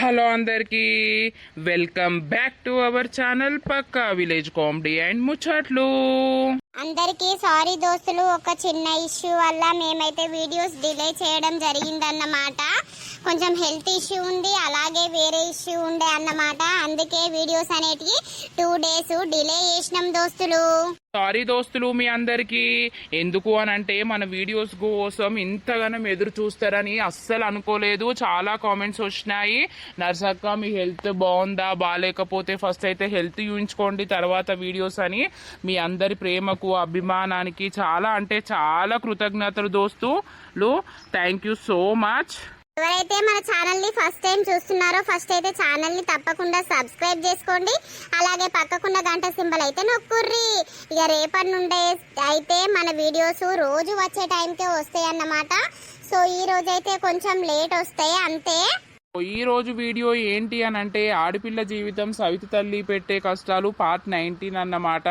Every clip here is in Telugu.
హలో అందరికీ welcome back to our channel పక్కా విలేజ్ కామెడీ అండ్ ముచ్చట్లు. అందరికీ సారీ దోస్తులు, ఒక చిన్న ఇష్యూ వల్ల మేమైతే వీడియోస్ డిలే చేయడం జరిగిందన్నమాట. కొంచెం హెల్త్ ఇష్యూ ఉంది, అలాగే వేరే ఇష్యూ ఉండే అన్నమాట. అందుకే వీడియోస్ అనేటివి 2 days డిలే చేసినాం దోస్తులు. సారీ దోస్తులు మీ అందరికీ. ఎందుకు అని అంటే మన వీడియోస్ కోసం ఇంతగానం ఎదురు చూస్తారని అస్సలు అనుకోలేదు. చాలా కామెంట్స్ వచ్చినాయి. నర్సక్క మీ హెల్త్ బాగుందా, బాగాలేకపోతే ఫస్ట్ అయితే హెల్త్ చూయించుకోండి తర్వాత వీడియోస్ అని. మీ అందరి ప్రేమకు అభిమానానికి చాలా అంటే చాలా కృతజ్ఞతలు దోస్తులు. Thank you so much. ఎవరైతే మన ఛానల్ ని ఫస్ట్ టైం చూస్తున్నారో ఫస్ట్ అయితే ఛానల్ ని తప్పకుండా సబ్స్క్రైబ్ చేసుకోండి. అలాగే పక్కకున్న గంట సింబల్ అయితే నొక్కుర్రి. ఇక రేపటి నుండే అయితే మన వీడియోస్ రోజు వచ్చే టైంకే వస్తాయి అన్నమాట. సో ఈ రోజు అయితే కొంచెం లేట్ వస్తాయి అంతే. ఈ రోజు వీడియో ఏంటి అని అంటే ఆడపిల్ల జీవితం సవితి తల్లి పెట్టే కష్టాలు పార్ట్ 19 అన్నమాట.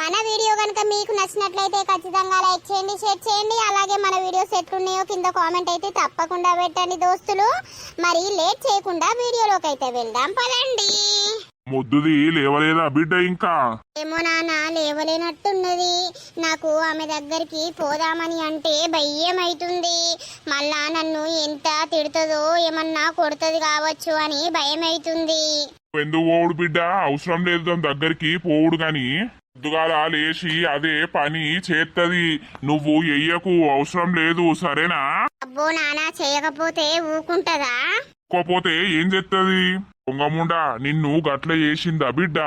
మన వీడియో కనుక మీకు నచ్చినట్లయితే ఖచ్చితంగా లైక్ చేయండి, షేర్ చేయండి. అలాగే మన వీడియోస్ ఎట్లున్నాయో కింద కామెంట్ అయితే తప్పకుండా పెట్టండి దోస్తులు. మరి లేట్ చేయకుండా వీడియోలోకి అయితే వెళ్దాం పదండి. మొద్దుది లేవలేదా బిడ్డ? ఇంకా ఏమో నాన్న లేవలేనట్టున్నది. నాకు ఆమె దగ్గరికి పోదామని అంటే భయం అవుతుంది. మళ్ళా నన్ను ఎంత తిడుతుందో, ఏమన్నా కొడుతుంది కావచ్చు అని భయం అవుతుంది. ఎందుకు పోవుడు బిడ్డ? అవసరం లేదు దాని దగ్గరికి పోవుడు గాని. పొద్దుగాల లేచి అదే పని చేత్తది. నువ్వు ఎయ్యకు, అవసరం లేదు సరేనా? అబ్బో నాన్న చేయకపోతే ఊకుంటదా? పోతే ఏం చేత్తది? పొంగముండా నిన్ను గట్ల చేసిందా బిడ్డ?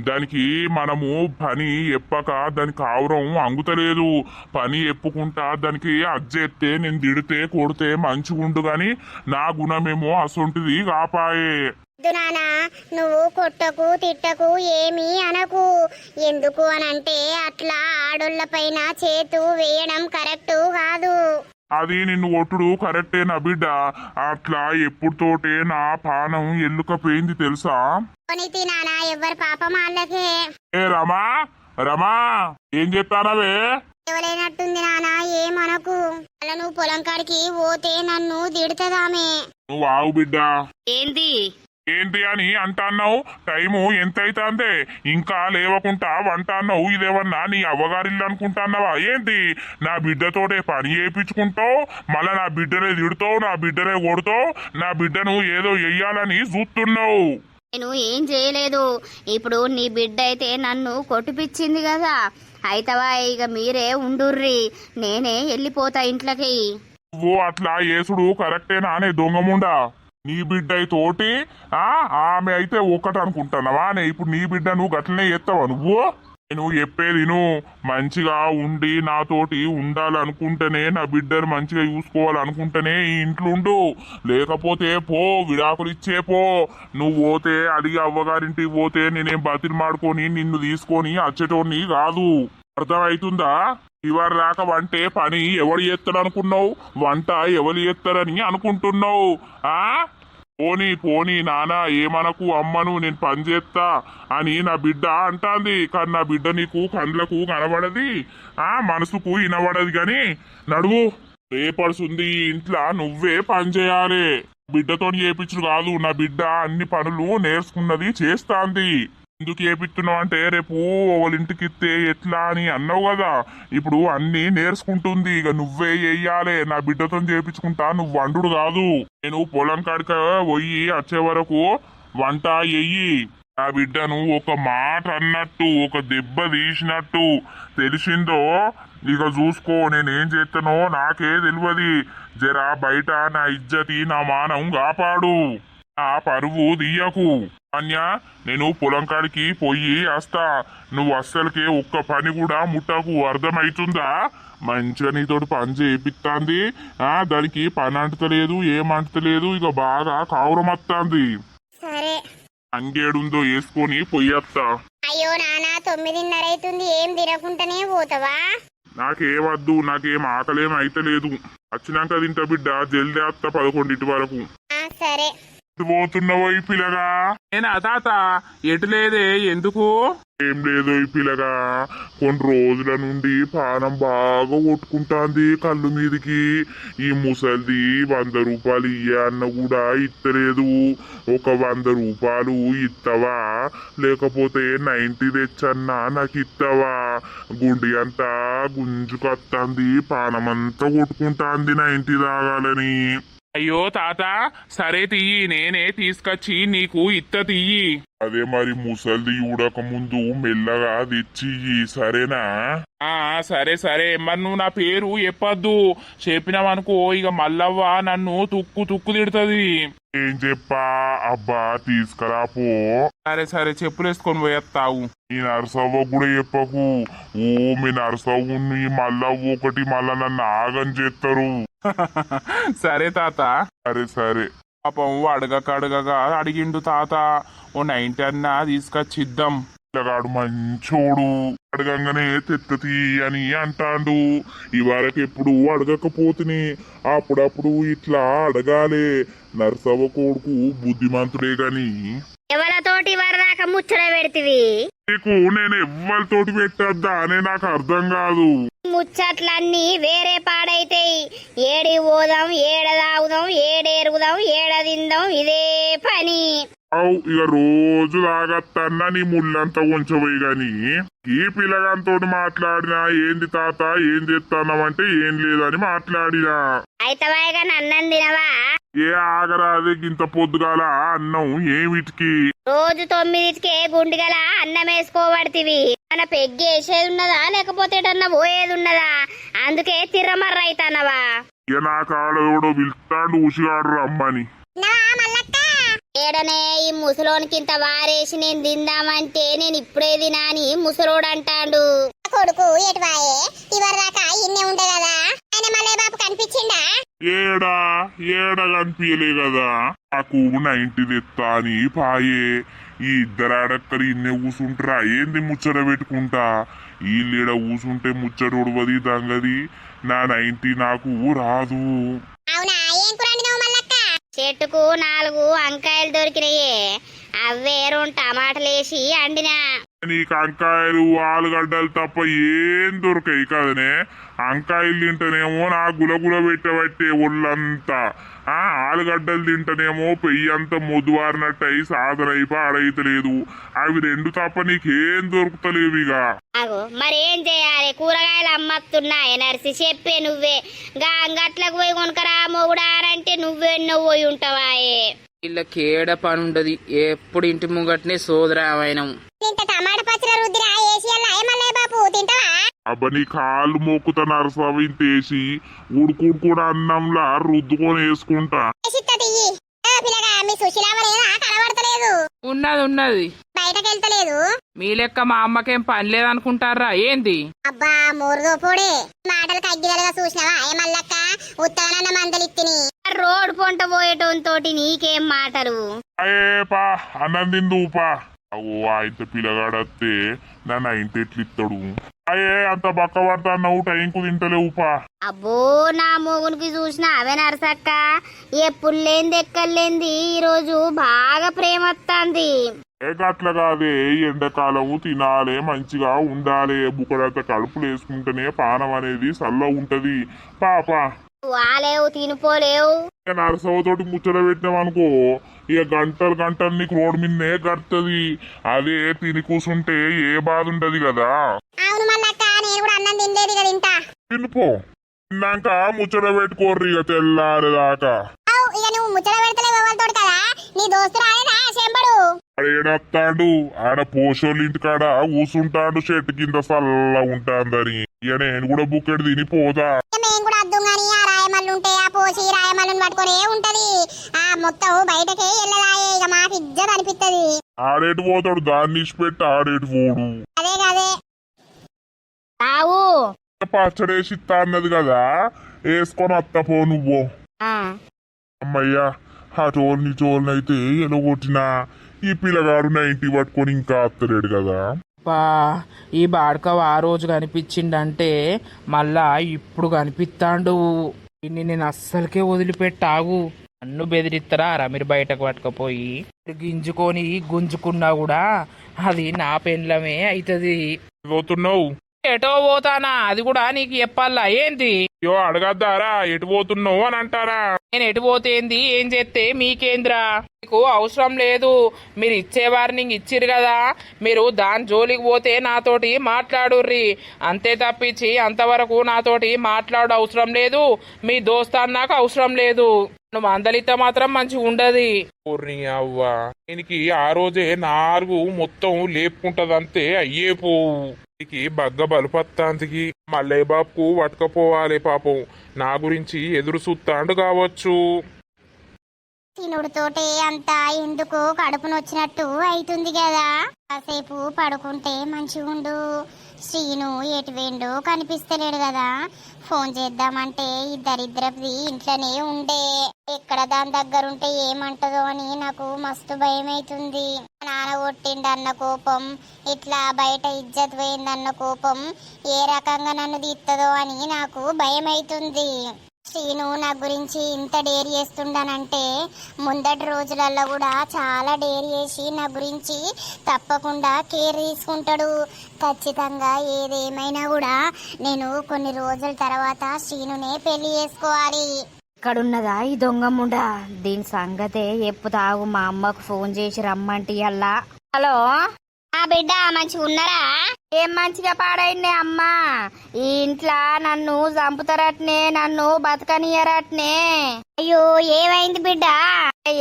దానికి మనము పని ఎప్పక దానికి ఆవురం అంగుతలేదు. పని ఎప్పుకుంటా దానికి అజ్జెత్తే నేను తిడితే కొడితే మంచిగుండు గాని నా గుణమేమో అసొంటిది కాపాయే. నానా నువ్వు కొట్టకు తిట్టకు ఏమీ అనకు. ఎందుకు అనంటే అట్లా ఆడోళ్ళ పైన చేతు వేయడం కరెక్ట్ కాదు. అది నిన్ను కొట్టుడు కరెక్టేనా బిడ్డ? అట్లా ఎప్పుడుతోటే నా పానం ఎల్లుకపోయింది తెలుసా? నానా ఎవరి పాపం వాళ్ళకే. ఏ రమా రమా ఏం చెప్తానవే? ఎవరైనట్టుంది నానా, ఏమనకు. అలా నువ్వు పొలం కాడికి పోతే నన్ను తిడుతుందామే. నువ్వు ఆవు బిడ్డ. ఏంది ఏంటి అని అంటాన్నావు? టైము ఎంత అవుతుందే ఇంకా లేవకుంటా వంట అన్నావు. ఇదేమన్నా నీ అవ్వగారిల్లు అనుకుంటాన్నావా ఏంటి? నా బిడ్డతోటే పని చేయించుకుంటావు, మళ్ళా నా బిడ్డనే తిడుతావు, నా బిడ్డనే కొడుతావు, నా బిడ్డను ఏదో వెయ్యాలని చూస్తున్నావు. నేను ఏం చేయలేదు. ఇప్పుడు నీ బిడ్డ అయితే నన్ను కొట్టిపిచ్చింది కదా, అయితవా ఇక మీరే ఉండుర్రి, నేనే వెళ్ళిపోతా ఇంట్లోకి. నువ్వు అట్లా యేసుడు కరెక్టేనా అనే దొంగముండా? నీ బిడ్డ తోటి ఆమె అయితే ఒక్కటి అనుకుంటున్నావా? ఇప్పుడు నీ బిడ్డ నువ్వు గట్లనే ఎత్తావా? నువ్వు చెప్పేది నువ్వు మంచిగా ఉండి నాతోటి ఉండాలనుకుంటేనే, నా బిడ్డను మంచిగా చూసుకోవాలనుకుంటేనే ఈ ఇంట్లో ఉండు. లేకపోతే పో, విడాకులు ఇచ్చే పో. నువ్వు పోతే అడిగి అవ్వగారింటికి పోతే నేనేం బతిని మాడుకొని నిన్ను తీసుకొని వచ్చేటోని కాదు. అర్థమవుతుందా? ఇవాళ దాకా వంటే పని ఎవరు చేస్తాడు అనుకున్నావు? వంట ఎవరు చేస్తారని అనుకుంటున్నావు? పోనీ పోనీ నానా ఏమనకు, అమ్మను నేను పని చేస్తా అని నా బిడ్డ అంటాంది. కానీ నా బిడ్డ నీకు కండ్లకు కనబడది, మనసుకు వినబడదు. గాని నడువు, రేపడుసుంది ఇంట్లో నువ్వే పని చేయాలి. బిడ్డతో చేపించుడు కాదు, నా బిడ్డ అన్ని పనులు నేర్చుకున్నది చేస్తాంది. ఎందుకు చేపిస్తున్నావు అంటే రేపు వాళ్ళ ఇంటికి ఇస్తే ఎట్లా అని అన్నావు కదా, ఇప్పుడు అన్ని నేర్చుకుంటుంది. ఇక నువ్వే చెయ్యాలి. నా బిడ్డతో చేపించుకుంటా, నువ్వు వండుడు కాదు. నేను పొలం కాడిక పోయి వచ్చే వరకు వంట ఎయ్యి. నా బిడ్డను ఒక మాట అన్నట్టు, ఒక దెబ్బ తీసినట్టు తెలిసిందో ఇక చూసుకో. నేనేం చేస్తానో నాకే తెలియదు. జరా బయట నా ఇజ్జతి నా మానం కాపాడు, నా పరువు తీయకు. అన్యా నేను పొలం కాడికి పోయి వస్తా. నువ్వు అస్సలకే ఒక్క పని కూడా ముట్టకు, అర్థమవుతుందా? మంచిగా నీతోటి పని చేపిస్తాంది. దానికి పని అంటలేదు, ఏమంటలేదు. ఇక బాగా కావురం వస్తాంది. సరే అంగేడుందో వేసుకొని పొయ్యత్తా. అయ్యో నానా 9:30 అవుతుంది, ఏం తినకుండానే పోతావా? నాకేమద్దు, నాకేం ఆకలేం అయితలేదు. వచ్చినాక తింటా బిడ్డ, జల్దీ అత్త 11 వరకు. సరే పోతున్నావో ఈ పిల్లగా? నేనా తాత ఎటు లేదే ఎందుకు? ఏం లేదు ఈ పిల్లగా, కొన్ని రోజుల నుండి పానం బాగా కొట్టుకుంటాంది కళ్ళు మీదికి. ఈ ముసల్ది 100 రూపాయలు ఇయ్య అన్న కూడా ఇత్తలేదు. ఒక 100 రూపాయలు ఇత్తవా, లేకపోతే 90 తెచ్చన్నా నాకు ఇత్తవా? గుండి అంతా గుంజుకొత్తంది, పానమంతా కొట్టుకుంటాంది 90 తాగాలని. అయ్యో తాత సరే తియ్యి, నేనే తీసుకొచ్చి నీకు ఇత్త తియ్యి. అదే మరి ముసల్ది చూడక ముందు మెల్లగా తెచ్చి సరేనా? ఆ సరే సరే, మరి నువ్వు నా పేరు చెప్పద్దు, చెప్పినావనుకో ఇక మల్లవ్వ నన్ను తుక్కు తుక్కు తిడుతుంది. ఏం చెప్పా? అబ్బా తీసుకురాపో. సరే సరే, చెప్పులేసుకొని పోయేస్తావు. ఈ నరసవ్వ కూడా చెప్పకు. ఓ మీ నరసవ్వుని మళ్ళా ఒకటి మళ్ళా నన్ను ఆగం చేస్తారు. సరే తాత. సరే సరే. పాపం అడగక అడిగిండు తాత, ఓ 90 అన్నా తీసుకొచ్చిద్దాం. పిల్లగాడు మంచోడు, అడగంగానే తెత్తతి అని అంటాండు. ఇవరకు ఎప్పుడు అడగకపోతుని అప్పుడప్పుడు ఇట్లా అడగాలే. నరసవ్వ కొడుకు బుద్ధిమంతుడే గాని ఎవరితోటి వరదాకా ముచ్చట పెడితివి? నీకు నేను ఎవ్వరితోటి పెట్టద్దా అనే నాకు అర్థం కాదు. ముచ్చట్లన్నీ వేరే పాడైతాయి. ఏడి పోదాం, ఏడ తాగుదాం, ఏడెరుగుదాం, ఏడ తిందాం, ఇదే పని. అవు ఇక రోజు తాగత్తన్నా నీ ముళ్ళంతా ఉంచబోయి గాని ఈ పిల్లగాంతో మాట్లాడినా ఏంది తాత ఏం చేస్తాన్నావంటే ఏం లేదని మాట్లాడినా. అయితే అన్నం తినవా? ఏ ఆగరాదే ఇంత పొద్దుగాల అన్నం ఏమిటికి? రోజు 9కే గుండిగల అన్నం వేసుకోబడితివి. మన పెగ్గేసేది ఉన్నదా లేకపోతే ఎటన్నా పోయేది ఉన్నదా? అందుకే తిర్రమర్ర అయితానవా? ఇక నా కాడోడో పిలుస్తాడు ఉసిగాడు రమ్మని. ఏడనే ఈ ముసలోనికి ఇంత వారేసి నేను తిందామంటే నేను ఇప్పుడే తినాని ముసలోడు అంటాడు. కొడుకు ఎటువాయే ఇవరిదాకా ఇన్నే ఉండే కదా, ఆయన మళ్ళీ బాబు కనిపించిండా? ఏడా ఏడా కనిపించలే కదా. నాకు 90 తెత్తా అని పాయే. ఈ ఇద్దరు ఆడక్కడి ఇన్నే కూసుంటారా ఏంది ముచ్చట పెట్టుకుంటా? వీళ్ళేడ కూసుంటే ముచ్చట ఉడవది దంగది. నా 90 నాకు రాదు. అవునా? ఏం కూరండి మల్లక్క? చెట్టుకు 4 వంకాయలు దొరికినాయే, అవే 2 టమాటాలేసి అండినా. నీకు వంకాయలు ఆలుగడ్డలు తప్ప ఏం దొరకాయి కదనే. వంకాయలు తింటేనేమో నా గులగుల పెట్టబట్టే ఒళ్ళంతా. ఆలుగడ్డలు తింటేనేమో పెయ్యి అంతా మొద్దువారినట్టు అయి సాధనయి పాడైతలేదు. అవి 2 తప్ప నీకేం దొరుకుతలేవు ఇక. మరేం చేయాలి? కూరగాయలు అమ్మత్తున్నాయి నర్సి, చెప్పే నువ్వే. గట్లకు పోయి కొనుకరా మొగుడా అంటే నువ్వెన్నో పోయి ఉంటావాయే. వీళ్ళకేడ పని ఉండదు, ఎప్పుడు ఇంటి ముంగట్నే సోదరామాయణం. టమాటా పచ్చడి రుద్దిరా ఏసి మల్లే బాబు తింటావా? అబ్బ నీ కాళ్ళు మొక్కుతా నరసవి తేసి ఉడుకుడు కూడా అన్నంలా రుద్దుకొని వేసుకుంటా. ఉన్నది ఉన్నది, బయటకు వెళ్తలేదు. మీ లెక్క మా అమ్మకేం పని లేదనుకుంటారా ఏంది? అబ్బా మూరుగోపోడే మాటలు కగ్గిదలుగా చూసినావా? ఏమల్లక్క ఉత్తగానన్న మందలిత్తిని. రోడ్ పొంట పోయేటోంతోటి నీకేం మాటలు? పా అన్నం తిందుపా. అవు ఆయన పిల్లగాడత్తే నా 90 ఎట్లిస్తాడు? అయ్యే అంత బక్క పడతావు, టైంకు తింటలేవుపా. అబ్బో నా మొగునికి చూసిన అవే నరసక్క, ఎప్పుడు లేనిది ఎక్కర్లేంది ఈ రోజు బాగా ప్రేమ వస్తుంది. అట్లా కాదే, ఎండాకాలం తినాలే, మంచిగా ఉండాలి. బుక్కడంత కడుపులు వేసుకుంటేనే పానం అనేది చల్ల ఉంటది. పాపా వాలేవు తినిపోలేవు. నరసవతోటి ముచ్చట పెట్టినామనుకో ఇక గంటలు గంటలు నీకు రోడ్ మీదనే గడుతుంది. అదే తిని కూసుంటే ఏ బాధ ఉండదు కదా. అవును మల్లక్క, నేను కూడా అన్నం తినలేదు కదా, ఇంత తినిపో. తిన్నాక ముచ్చట పెట్టుకోర్రి ఇక తెల్లారేదాకా. ఇక నువ్వు ముచ్చట పెడతలేవు ఎవరితోటి కదా, నీ దోస్తు రాలేదా చెంబడు? ఆడేడత్తాడు, ఆడ పోషోళ్ళ ఇంటికాడ కూసుంటాడు చెట్టు కింద చల్లగా ఉంటాందని. ఇక నేను కూడా బుక్కెడు తినిపోదా. మేము కూడా అర్థం గాని ఆ రాయమల్లు ఉంటే ఆ పోసి రాయమల్లుని పట్టుకునే ఉంటది. ఆ మొత్తం బయటకే వెళ్ళదాయే, ఇక మాకు ఇజ్జత్ అనిపిస్తది. ఆడేటు పోతాడు, దాన్ని ఇచ్చిపెట్టి ఆడేటు పోడు. అదే కదే రావు పచ్చడేసి ఇస్తా అన్నది కదా, వేసుకొని అత్తపో నువ్వు. అమ్మయ్యా ఆ చోల్ని చోల్నైతే ఎలగొట్టినా. ఈ పిల్లగాడు 90 పట్టుకొని ఇంకా అత్తలేడు కదా. ఈ బాడకవ ఆ రోజు కనిపించిండంటే మళ్ళా ఇప్పుడు కనిపిస్తాడు. నేను అస్సలకే వదిలిపెట్టాగు. నన్ను బెదిరిస్తారా మీరు బయటకు పట్టుకపోయి గింజుకొని గుంజుకున్నా కూడా అది నా పెండ్లమే అవుతుంది. పోతున్నావు? ఎటో పోతానా అది కూడా నీకు చెప్పాలా ఏంటి? అయ్యో అడగద్దారా, ఎటు పోతున్నావు అని అంటారా? నేను ఎటు పోతేంది ఏం చేస్తే మీకేంద్రా? మీకు అవసరం లేదు. మీరు ఇచ్చే వార్నింగ్ ఇచ్చిరు కదా, మీరు దాని జోలికి పోతే నాతోటి మాట్లాడుర్రి అంతే తప్పించి అంతవరకు నాతోటి మాట్లాడు అవసరం లేదు. మీ దోస్తాన్ నాకు అవసరం లేదు. నువ్వు మందలిత మాత్రం మంచిగా ఉండదు. ఓర్ని అవ్వా, దీనికి ఆ రోజే 4 మొత్తం లేపుకుంటదంతే అయ్యే పోవు. దీనికి బగ్గ బలుపత్తాంతికి మల్లయ్య బాబుకు పట్టుకపోవాలి పాపం. నా గురించి ఎదురు చూస్తాండు కావచ్చు. తినుడుతోటే అంతా ఎందుకు కడుపు నొచ్చినట్టు అవుతుంది కదా. కాసేపు పడుకుంటే మంచిగుండు. శ్రీను ఎటు వేండు కనిపిస్తలేడు కదా. ఫోన్ చేద్దామంటే ఇద్దరిద్దరిది ఇంట్లోనే ఉండే. ఎక్కడ దాని దగ్గర ఉంటే ఏమంటదో అని నాకు మస్తు భయం అవుతుంది. నాన్న కొట్టిండన్న కోపం, ఇట్లా బయట ఇజ్జత్ పోయిందన్న కోపం ఏ రకంగా నన్ను తీస్తుందో అని నాకు భయం అవుతుంది. శ్రీను నా గురించి ఇంత డేర్ చేస్తుండనంటే ముందటి రోజులలో కూడా చాలా డేర్ చేసి నా గురించి తప్పకుండా కేర్ తీసుకుంటాడు. ఖచ్చితంగా ఏదేమైనా కూడా నేను కొన్ని రోజుల తర్వాత శ్రీనునే పెళ్లి చేసుకోవాలి. ఇక్కడున్నదా ఈ దొంగముండా? దీని సంగతే ఎప్పుతాగు. మా అమ్మకు ఫోన్ చేసి రమ్మంటి అల్లా. హలో ఆ బిడ్డ మంచిగా ఉన్నారా? ఏం మంచిగా పాడైంది అమ్మా. ఈ ఇంట్లో నన్ను చంపుతారట్నే, నన్ను బతకనియరట్నే. అయ్యో ఏమైంది బిడ్డ?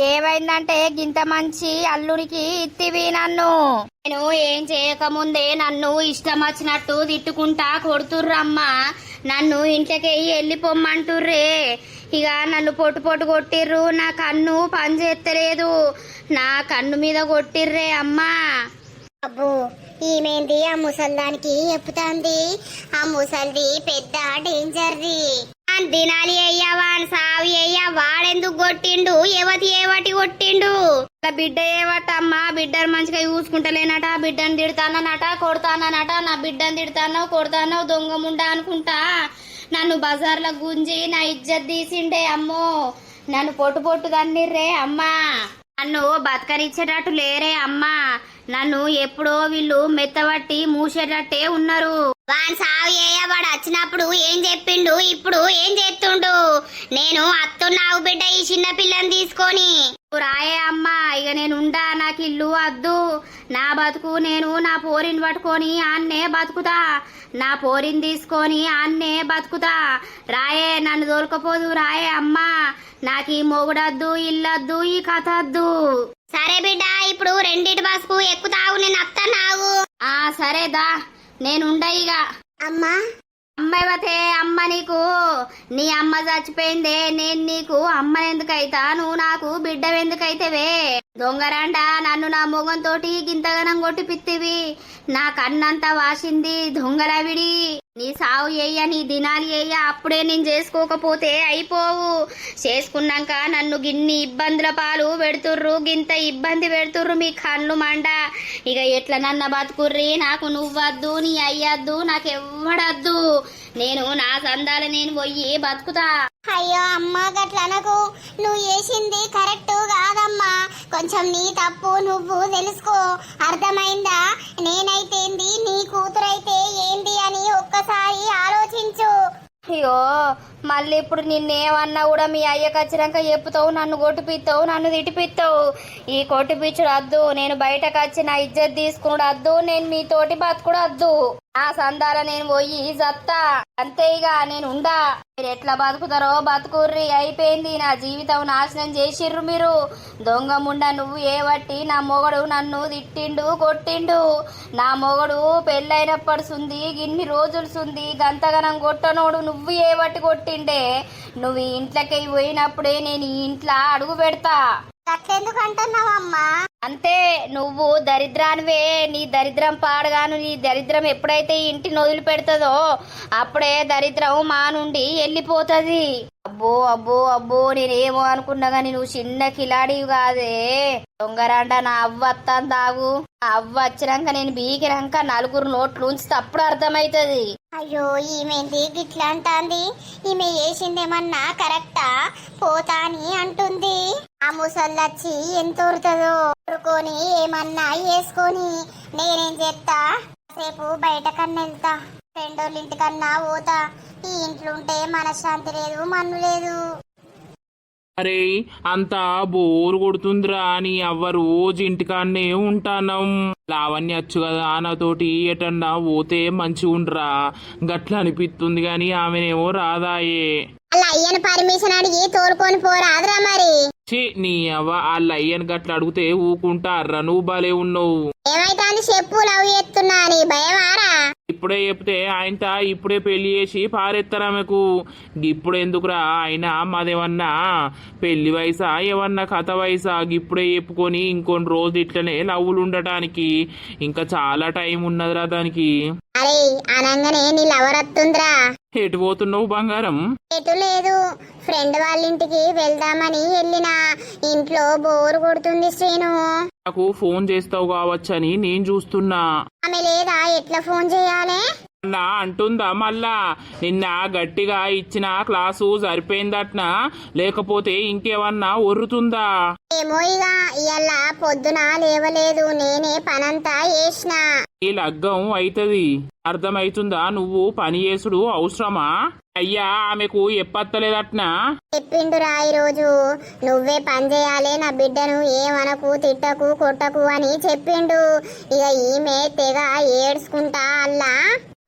ఏమైందంటే గింత మంచి అల్లుడికి ఇత్తివి నన్ను. నేను ఏం చేయకముందే నన్ను ఇష్టం వచ్చినట్టు తిట్టుకుంటా కొడుతుర్రమ్మా. నన్ను ఇంట్లోకి వెళ్ళిపోమ్మంటుర్రే. ఇక నన్ను పొట్టు పొట్టు కొట్టిర్రు. నా కన్ను పని చేస్తలేదు. నా కన్ను మీద కొట్టిర్రే అమ్మా. అబ్బో ఈమెంది ఆ ముసల్దానికి చెప్పుతాంది. ఆ ముసల్ది పెద్ద డేంజర్ది. దినాలి అయ్యావా సావి అయ్యా వాడెందుకు కొట్టిండు? ఏవటి కొట్టిండు? బిడ్డ ఏవటమ్మా? బిడ్డను మంచిగా చూసుకుంటలేనట. బిడ్డను తిడతానట, కొడతానట. నా బిడ్డను తిడతానో కొడతానో దొంగముండా అనుకుంటా నన్ను బజార్లో గుంజి నా ఇజ్జత్ తీసిండే. అమ్మో నన్ను పొట్టు పొట్టు తన్నిర్రే అమ్మా. నన్ను బతకనిచ్చేటట్టు లేరే అమ్మా. నన్ను ఎప్పుడో వీళ్ళు మెత్తబట్టి మూసేటట్టే ఉన్నారు. వాన్ సావి వాడు వచ్చినప్పుడు ఏం చెప్పిండు, ఇప్పుడు ఏం చేస్తుండు? నేను అత్తున్నావు బిడ్డ ఈ చిన్న పిల్లని తీసుకొని. రాయే అమ్మా, ఇక నేను ఉండా. నాకు ఇల్లు వద్దు. నా బతుకు నేను నా పోరిని పట్టుకొని ఆన్నే బతుకుతా. నా పోరిని తీసుకొని ఆన్నే బతుకుతా. రాయే నన్ను దొరకపోదు. రాయే అమ్మా, నాకు ఈ మొగుడద్దు, ఇల్లొద్దు, ఈ కథ వద్దు. సరే బిడ్డ ఇప్పుడు రెండిటి బస్కు ఎక్కుతావు, నేను అత్తన్నావు. సరేదా నేనుండ. ఇక అమ్మా అమ్మవతే అమ్మ, నీకు నీ అమ్మ చచ్చిపోయిందే. నేను నీకు అమ్మనెందుకైతా? నువ్వు నాకు బిడ్డవెందుకైతేవే? దొంగరండ నన్ను నా మొగంతోటి గింతగనం కొట్టి పిత్తివి. నా కన్నంతా వాసింది దొంగలవిడి. నీ సావు ఎయ్య, నీ దినాలు ఎయ్య. అప్పుడే నేను చేసుకోకపోతే అయిపోవు. చేసుకున్నాక నన్ను గిన్ని ఇబ్బందుల పాలు పెడుతుర్రు, గింత ఇబ్బంది పెడుతుర్రు మీ కన్ను మండ. ఇక ఎట్లా నన్న బతుకుర్రి? నాకు నువ్వద్దు, నీ అయ్యద్దు, నాకెవ్వడద్దు. నేను నా సందాలు నేను పోయి బతుకుతా. అయ్యో అమ్మా గట్లనకు. నువ్వు చేసింది కరెక్ట్ కాదమ్మా. కొంచెం నీ తప్పు నువ్వు తెలుసుకో, అర్థమైందా? నేనైతేంది, నీ కూతురైతే ఏంది అని ఒక్కసారి ఆలోచించు. అయ్యో మళ్ళీ ఇప్పుడు నిన్నేమన్నా కూడా మీ అయ్యకి వచ్చినాక చెప్పుతావు, నన్ను కొట్టిపిస్తావు, నన్ను తిట్టిపిస్తావు. ఈ కొట్టిపిచ్చుడు వద్దు. నేను బయటకు వచ్చి నా ఇజ్జత్ తీసుకున్నాడు వద్దు. నేను మీతోటి బతుకుడు వద్దు. ఆ సందాల నేను పోయి సత్తా అంతే. ఇక నేను ఉండా. మీరు ఎట్లా బతుకుతారో బతుకుర్రి. అయిపోయింది. నా జీవితం నాశనం చేసిర్రు మీరు. దొంగ ముండా నువ్వు ఏవట్టి? నా మొగడు నన్ను తిట్టిండు, కొట్టిండు. నా మొగడు పెళ్ళైనప్పటి సుంది ఇన్ని రోజులు సుంది గంతగనం కొట్టనోడు నువ్వు ఏవట్టి కొట్టిండే? నువ్వు ఈ ఇంట్లోకి పోయినప్పుడే నేను ఈ ఇంట్లో అడుగు పెడతా. అట్లెందుకు అంటున్నావమ్మా? అంతే, నువ్వు దరిద్రానివే. నీ దరిద్రం పాడగాను. నీ దరిద్రం ఎప్పుడైతే ఈ ఇంటిని వదిలి పెడుతుందో అప్పుడే దరిద్రం మా నుండి వెళ్ళిపోతుంది. అబ్బో అబ్బో అబ్బో నేనేమో అనుకున్నా గాని నువ్వు చిన్న కిలాడివి కాదే. దొంగరాంట నా అవ్వ వస్తాను తాగు. ఆ అవ్వ వచ్చినాక నేను బీకినాక నలుగురు నోట్లు ఉంచితే అప్పుడు అర్థమైతుంది. అయ్యో ఈమెంది గిట్లా అంటాంది. ఈమె చేసిందేమన్నా కరెక్టా? పోతా అని అంటుంది. ఆ ముసల్లొచ్చి ఎంత ఊరుతుందో ఊరుకొని ఏమన్నా వేసుకొని నేనేం చేస్తా, సేపు బయట కన్నా వెళ్తా, ఫ్రెండోళ్ళ ఇంటికన్నా పోతా. ఈ ఇంట్లో ఉంటే మనశ్శాంతి లేదు, మన్ను లేదు. అరే అంతా బోరు కొడుతుందిరా నీ అవ్వ రోజు ఇంటికాన్నే ఉంటానం. లావణ్య వచ్చు కదా నాతోటి ఎటన్నా పోతే మంచిగుండ్రా గట్ల అనిపిస్తుంది గాని ఆమెనేమో రాదాయే. అలా అయ్యని పర్మిషన్ అడిగి తోలుకొని పోరాదురా మరి. నీ అవ్వ వాళ్ళ అయ్యని గట్ల అడిగితే ఊకుంటారా? నువ్వు భలే ఉన్నావు. ఏమైతాంది చెప్పు, లవ్ చేస్తున్నా అని భయమారా? ఇప్పుడే చెప్తే ఆయన ఇప్పుడే పెళ్లి చేసి పారెత్తారు ఆమెకు. ఇప్పుడు ఎందుకురా ఆయన మాదేమన్నా పెళ్లి వయసా ఏమన్నా కథ వయసా? ఇప్పుడే చెప్పుకొని ఇంకొన్ని రోజు ఇట్లనే లవ్వులు ఉండటానికి ఇంకా చాలా టైం ఉన్నదిరా దానికి. అరే అనంగానే నీ లవర్ వస్తుందిరా. ఎటు పోతున్నావు బంగారం? ఎటు లేదు, ఫ్రెండ్ వాళ్ళ ఇంటికి వెళ్దామని వెళ్ళినా. ఇంట్లో బోరు కొడుతుంది శ్రీను. నాకు ఫోన్ చేస్తావు కావచ్చని నేను చూస్తున్నా. ఆమె లేదా, ఎట్లా ఫోన్ చేయాలి? నా అంటుందా మళ్ళా నిన్న గట్టిగా ఇచ్చిన క్లాసు సరిపోయిందట్నా లేకపోతే ఇంకేమన్నా ఒర్రుతుందా? ఏమో ఇక ఇవాళ పొద్దున లేవలేదు, నేనే పనంతా చేసిన. ఈ లగ్గం అయితది అర్థమైతుందా? నువ్వు పని చేసుడు అవసరమా? అయ్యా ఆమెకు ఎప్పత్తలేదట్నా? చెప్పిండురా ఈరోజు, నువ్వే పని చేయాలి, నా బిడ్డను ఏమనకు, తిట్టకు, కొట్టకు అని చెప్పిండు. ఇక ఈమె తెగ ఏడ్చుకుంటా అల్లా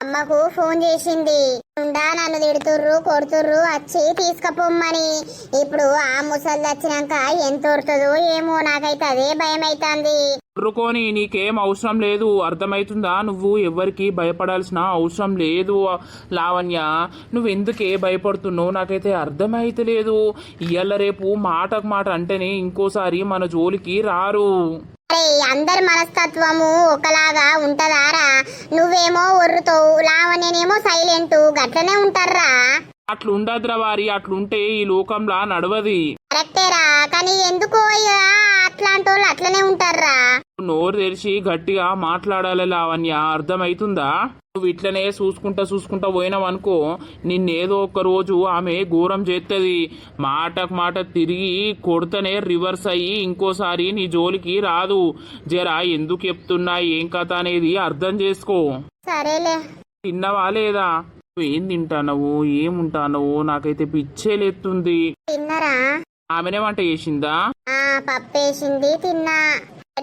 అమ్మకు ఫోన్ చేసింది. ఉండా నన్ను తిడుతుర్రు కొడుతుర్రు వచ్చి తీసుకపోమ్మని. ఇప్పుడు ఆ ముసలి వచ్చినాక ఎంత ఒరుతుందో ఏమో, నాకైతే అదే భయం అవుతుంది. రుకోని నీకేం అవసరం లేదు అర్థమైతుందా? నువ్వు ఎవరికి భయపడాల్సిన అవసరం లేదు లావణ్య. నువ్వెందుకే భయపడుతున్నావు నాకైతే అర్థమైతలేదు. ఇయ్యాల రేపు మాటకు మాట అంటేనే ఇంకోసారి మన జోలికి రారు. అరే అందరి మనస్తత్వము ఒకలాగా ఉంటదారా? నువ్వేమో ఒర్రుతావు, లావణ్యనేమో సైలెంట్, గట్లనే ఉంటారా? అట్లుండద్రా వారి, అట్లుంటే ఈ లోకంలా నడవది. కరెక్టేరా, కానీ ఎందుకో అట్లాంటి వాళ్ళు అట్లనే ఉంటారా? నోరు తెరిచి గట్టిగా మాట్లాడాలి లావణ్య, అర్థమైతుందా? నువ్వు ఇట్లనే చూసుకుంటా పోయినావనుకో నిన్నేదో ఒక్క రోజు ఆమె ఘోరం చేస్తుంది. మాటకు మాట తిరిగి కొడుతనే రివర్స్ అయ్యి ఇంకోసారి నీ జోలికి రాదు. జరా ఎందుకు చెప్తున్నా ఏం కథ అనేది అర్థం చేసుకో. సరేలే. తిన్నవా లేదా? నువ్వేం తింటానవు ఏముంటానవు? నాకైతే పిచ్చేలెత్తుంది. తిన్నరా? ఆమెనే వంట చేసిందా? పప్పేసింది, తిన్నా.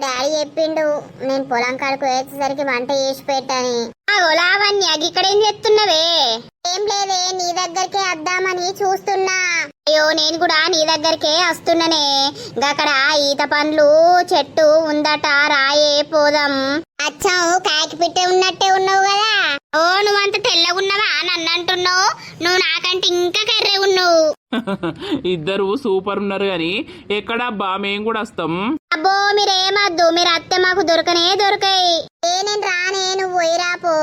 డాడీ చెప్పిండు నేను పొలం కాడకు వేసేసరికి వంట చేసి పెట్టని. లావణ్య ఇక్కడేం చేస్తున్నవే? ఏం లేదే, నీ దగ్గరికే వద్దామని చూస్తున్నా. అయ్యో నేను కూడా నీ దగ్గరికే వస్తున్నానే. గక్కడ ఈత పండ్లు చెట్టు ఉందట, రాయే పోదాం. అచ్చావు కాకి పిట్టే ఉన్నట్టే ఉన్నావు కదా. ఓ నువ్వంత తెల్లగున్నావా నన్ను అంటున్నావు? నువ్వు నాకంటే ఇంకా కర్రే ఉన్నావు. ఇద్దరు సూపర్ ఉన్నారు గాని ఎక్కడబ్బా మేము కూడా వస్తాం. అబ్బో మీరేమద్దు, మీరు అత్తే మాకు దొరకనే దొరకాయి. నేను రానే, నువ్వు పోయిరాపో.